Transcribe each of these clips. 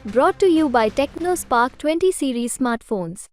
Brought to you by TechnoSpark 20 series smartphones.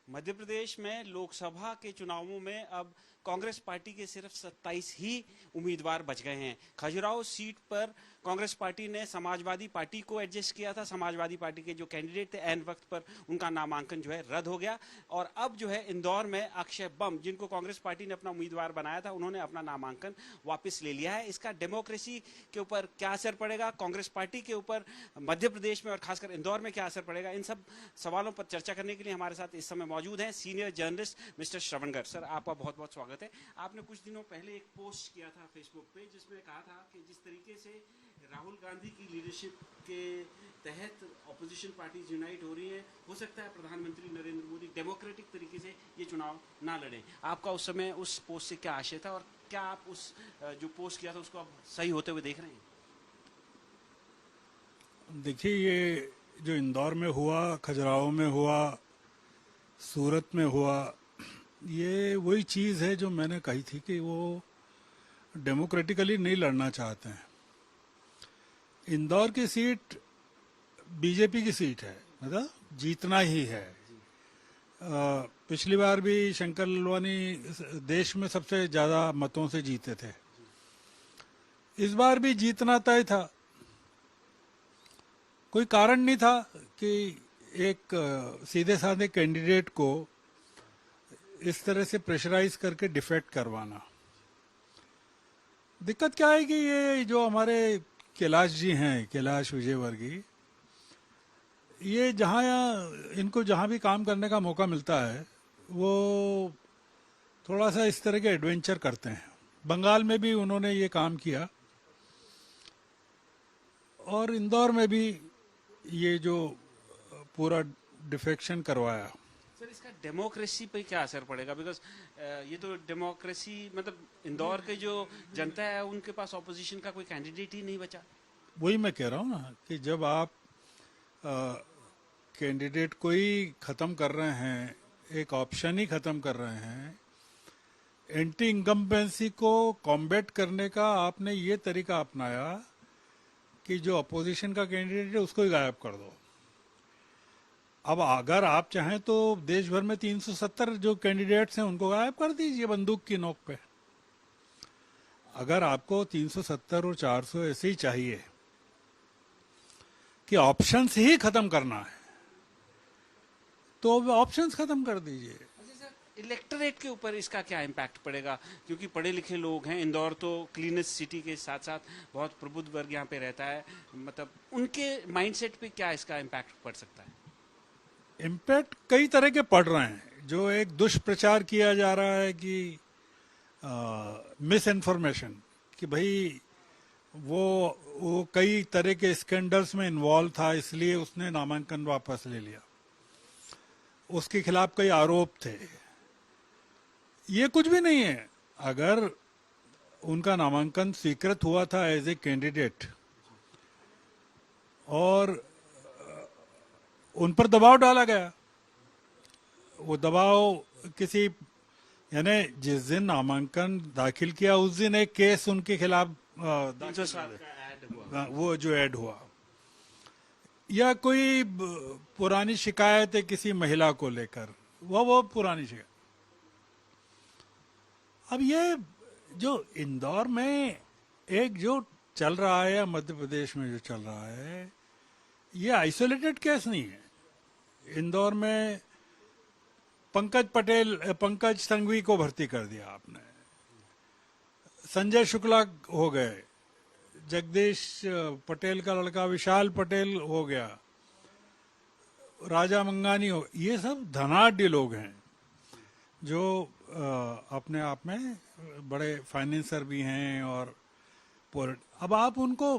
Madhya Pradesh में लोकसभा के चुनावों में अब कांग्रेस पार्टी के सिर्फ 27 ही उम्मीदवार बच गए हैं। खजुराहो सीट पर कांग्रेस पार्टी ने समाजवादी पार्टी को एडजस्ट किया था। समाजवादी पार्टी के जो कैंडिडेट थे एन वक्त पर उनका नामांकन जो है रद्द हो गया और अब जो है इंदौर में अक्षय बम, जिनको कांग्रेस पार्टी ने अपना उम्मीदवार बनाया था, उन्होंने अपना नामांकन वापस ले लिया है। इसका डेमोक्रेसी के ऊपर क्या असर पड़ेगा, कांग्रेस पार्टी के ऊपर मध्य प्रदेश में और खासकर इंदौर में क्या असर पड़ेगा, इन सब सवालों पर चर्चा करने के लिए हमारे साथ इस समय मौजूद हैं सीनियर जर्नलिस्ट मिस्टर श्रवणगढ़। सर, आपका बहुत बहुत स्वागत है। आपने कुछ दिनों पहले एक पोस्ट किया था फेसबुक पे जिसमें कहा था कि जिस तरीके से राहुल गांधी की लीडरशिप के तहत ऑपोजिशन पार्टीज यूनाइट हो रही है, हो सकता है प्रधानमंत्री नरेंद्र मोदी डेमोक्रेटिक तरीके से ये चुनाव ना लड़ें। आपका उस समय उस पोस्ट से क्या आशय था और क्या आप उस जो पोस्ट किया था उसको आप सही होते हुए देख रहे हैं? देखिए, ये जो इंदौर में हुआ, खजुराहो में हुआ, सूरत में हुआ, ये वही चीज़ है जो मैंने कही थी कि वो डेमोक्रेटिकली नहीं लड़ना चाहते हैं। इंदौर की सीट बीजेपी की सीट है, मतलब जीतना ही है। पिछली बार भी शंकर ललवानी देश में सबसे ज़्यादा मतों से जीते थे, इस बार भी जीतना तय था। कोई कारण नहीं था कि एक सीधे साधे कैंडिडेट को इस तरह से प्रेशराइज करके डिफेक्ट करवाना। दिक्कत क्या है कि ये जो हमारे कैलाश जी हैं, कैलाश विजयवर्गीय, ये इनको जहाँ भी काम करने का मौका मिलता है वो थोड़ा सा इस तरह के एडवेंचर करते हैं। बंगाल में भी उन्होंने ये काम किया और इंदौर में भी ये जो पूरा डिफेक्शन करवाया। सर, इसका डेमोक्रेसी पे क्या असर पड़ेगा? बिकॉज ये तो डेमोक्रेसी, मतलब इंदौर के जो जनता है उनके पास ऑपोजिशन का कोई कैंडिडेट ही नहीं बचा। वही मैं कह रहा हूँ ना कि जब आप कैंडिडेट को ही ख़त्म कर रहे हैं, एक ऑप्शन ही ख़त्म कर रहे हैं, एंटी इनकम्बेंसी को कॉम्बैट करने का आपने ये तरीका अपनाया कि जो अपोजिशन का कैंडिडेट है उसको ही गायब कर दो। अब अगर आप चाहें तो देश भर में 370 जो कैंडिडेट्स हैं उनको गायब कर दीजिए बंदूक की नोक पे। अगर आपको 370 और 400 ऐसे ही चाहिए कि ऑप्शंस ही खत्म करना है तो ऑप्शंस खत्म कर दीजिए। इलेक्टोरेट के ऊपर इसका क्या इम्पैक्ट पड़ेगा? क्योंकि पढ़े लिखे लोग हैं, इंदौर तो क्लीनेस्ट सिटी के साथ साथ बहुत प्रबुद्ध वर्ग यहाँ पे रहता है, मतलब उनके माइंडसेट पे क्या इसका इम्पैक्ट पड़ सकता है? इम्पैक्ट कई तरह के पड़ रहे हैं। जो एक दुष्प्रचार किया जा रहा है कि मिस इन्फॉर्मेशन, कि भाई वो कई तरह के स्कैंडल्स में इन्वॉल्व था इसलिए उसने नामांकन वापस ले लिया, उसके खिलाफ कई आरोप थे। ये कुछ भी नहीं है। अगर उनका नामांकन स्वीकृत हुआ था एज ए कैंडिडेट और उन पर दबाव डाला गया, वो दबाव किसी, यानी जिस दिन नामांकन दाखिल किया उस दिन एक केस उनके खिलाफ वो जो ऐड हुआ, या कोई पुरानी शिकायत है किसी महिला को लेकर, वो पुरानी शिकायत। अब ये जो इंदौर में एक जो चल रहा है या मध्य प्रदेश में जो चल रहा है, ये आइसोलेटेड केस नहीं है। इंदौर में पंकज संघवी को भर्ती कर दिया आपने, संजय शुक्ला हो गए, जगदीश पटेल का लड़का विशाल पटेल हो गया, राजा मंगानी हो, ये सब धनाढ़ लोग हैं जो अपने आप में बड़े फाइनेंसर भी हैं। और अब आप उनको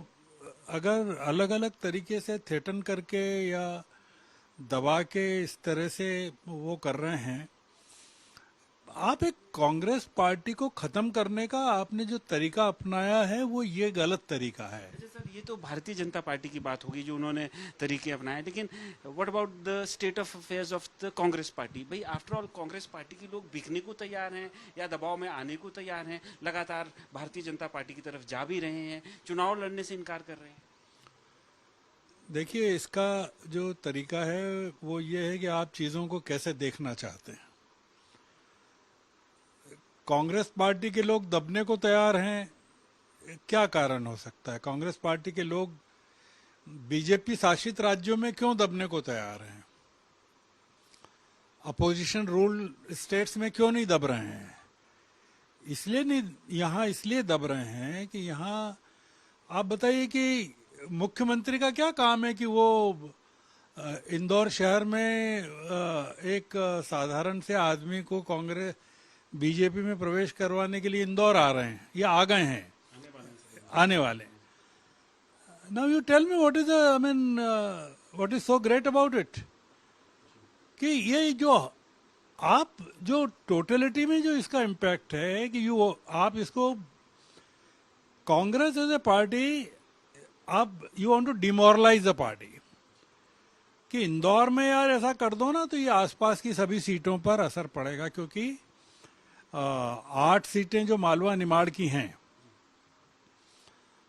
अगर अलग अलग तरीके से थ्रेटन करके या दबा के इस तरह से वो कर रहे हैं, आप एक कांग्रेस पार्टी को खत्म करने का आपने जो तरीका अपनाया है वो ये गलत तरीका है। अच्छा सर, ये तो भारतीय जनता पार्टी की बात होगी जो उन्होंने तरीके अपनाए, लेकिन what about the state of affairs of the Congress party? भाई आफ्टर ऑल कांग्रेस पार्टी के लोग बिकने को तैयार हैं या दबाव में आने को तैयार हैं, लगातार भारतीय जनता पार्टी की तरफ जा भी रहे हैं, चुनाव लड़ने से इनकार कर रहे हैं। देखिए, इसका जो तरीका है वो ये है कि आप चीजों को कैसे देखना चाहते हैं। कांग्रेस पार्टी के लोग दबने को तैयार हैं, क्या कारण हो सकता है? कांग्रेस पार्टी के लोग बीजेपी शासित राज्यों में क्यों दबने को तैयार हैं? अपोजिशन रूल स्टेट्स में क्यों नहीं दब रहे हैं? इसलिए नहीं, यहाँ इसलिए दब रहे हैं कि यहाँ आप बताइए कि मुख्यमंत्री का क्या काम है कि वो इंदौर शहर में एक साधारण से आदमी को कांग्रेस बीजेपी में प्रवेश करवाने के लिए इंदौर आ रहे हैं या आ गए हैं, आने वाले। Now you tell me what is I mean what is so great about it कि ये जो आप जो टोटलिटी में जो इसका इम्पैक्ट है कि आप इसको कांग्रेस एज ए पार्टी, आप you want to demoralise the party कि इंदौर में यार ऐसा कर दो ना तो ये आसपास की सभी सीटों पर असर पड़ेगा, क्योंकि 8 सीटें जो मालवा निमाड़ की हैं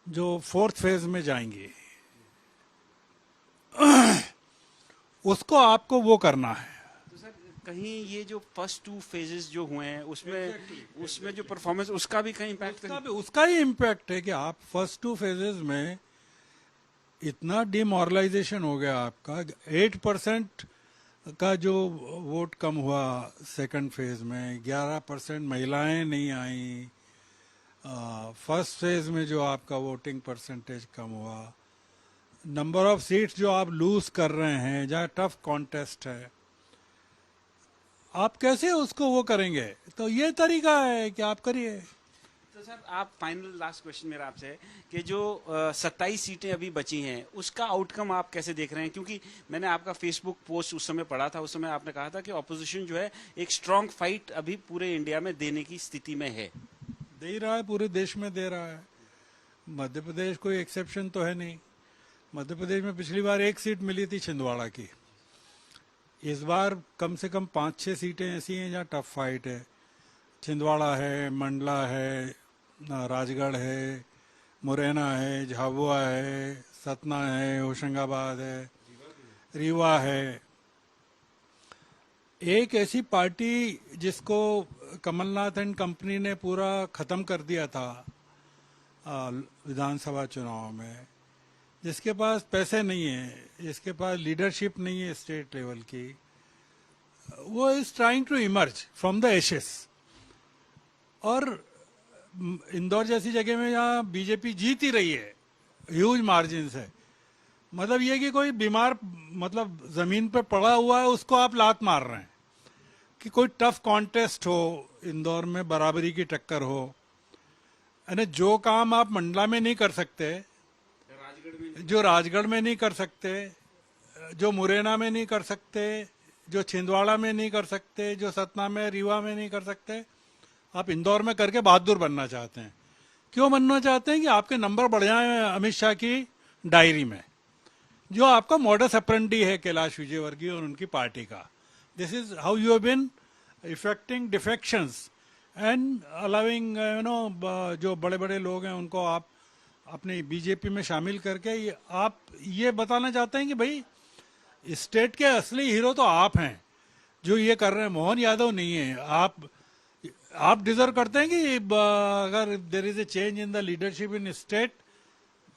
जो 4th फेज में जाएंगी उसको आपको वो करना है। तो सर कहीं ये जो फर्स्ट 2 फेजेस जो हुए हैं उसमें जो परफॉर्मेंस, उसका भी कहीं इम्पैक्ट, उसका ही इम्पैक्ट है कि आप फर्स्ट 2 फेजेस में इतना डिमोरलाइजेशन हो गया आपका। 8% का जो वोट कम हुआ सेकंड फेज में, 11% महिलाएं नहीं आई। फर्स्ट फेज में जो आपका वोटिंग परसेंटेज कम हुआ, नंबर ऑफ सीट्स जो आप लूज कर रहे हैं जहाँ टफ कॉन्टेस्ट है, आप कैसे उसको वो करेंगे? तो ये तरीका है कि आप करिए। तो सर आप फाइनल लास्ट क्वेश्चन मेरा आपसे है कि जो 27 सीटें अभी बची हैं उसका आउटकम आप कैसे देख रहे हैं? क्योंकि मैंने आपका फेसबुक पोस्ट उस समय पढ़ा था, उस समय आपने कहा था कि ऑपोजिशन जो है एक स्ट्रांग फाइट अभी पूरे इंडिया में देने की स्थिति में है। दे ही रहा है, पूरे देश में दे रहा है। मध्य प्रदेश कोई एक्सेप्शन तो है नहीं। मध्य प्रदेश में पिछली बार 1 सीट मिली थी छिंदवाड़ा की, इस बार कम से कम 5-6 सीटें ऐसी हैं जहाँ टफ फाइट है। छिंदवाड़ा है, मंडला है, राजगढ़ है, मुरैना है, झाबुआ है, सतना है, होशंगाबाद है, रीवा है। एक ऐसी पार्टी जिसको कमलनाथ एंड कंपनी ने पूरा खत्म कर दिया था विधानसभा चुनाव में, जिसके पास पैसे नहीं है, जिसके पास लीडरशिप नहीं है स्टेट लेवल की, वो is trying to emerge from the ashes. और इंदौर जैसी जगह में जहाँ बीजेपी जीत ही रही है ह्यूज मार्जिन से, मतलब ये कि कोई बीमार मतलब जमीन पे पड़ा हुआ है उसको आप लात मार रहे हैं कि कोई टफ कॉन्टेस्ट हो, इंदौर में बराबरी की टक्कर हो। यानी जो काम आप मंडला में नहीं कर सकते, जो राजगढ़ में नहीं कर सकते, जो मुरैना में नहीं कर सकते, जो छिंदवाड़ा में नहीं कर सकते, जो सतना में रीवा में नहीं कर सकते, आप इंदौर में करके बहादुर बनना चाहते हैं। क्यों बनना चाहते हैं? कि आपके नंबर बढ़ जाए अमित शाह की डायरी में, जो आपका मॉडस ऑपरेंडी है कैलाश विजयवर्गीय और उनकी पार्टी का। This is how you have been effecting defections and allowing जो बड़े बड़े लोग हैं उनको आप अपनी बीजेपी में शामिल करके आप ये बताना चाहते हैं कि भाई स्टेट के असली हीरो तो आप हैं जो ये कर रहे हैं, मोहन यादव नहीं है। आप डिजर्व करते हैं कि अगर there is a change in the leadership in state,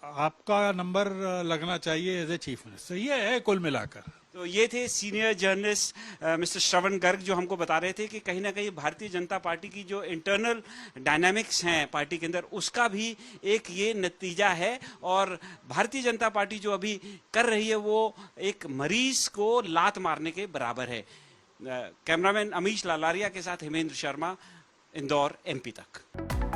आपका नंबर लगना चाहिए एज ए चीफ मिनिस्टर। ये है कुल मिलाकर। तो ये थे सीनियर जर्नलिस्ट मिस्टर श्रवण गर्ग जो हमको बता रहे थे कि कहीं ना कहीं भारतीय जनता पार्टी की जो इंटरनल डायनामिक्स हैं पार्टी के अंदर, उसका भी एक ये नतीजा है। और भारतीय जनता पार्टी जो अभी कर रही है वो एक मरीज को लात मारने के बराबर है। कैमरामैन अमीश लालारिया के साथ हेमेंद्र शर्मा, इंदौर, MP तक।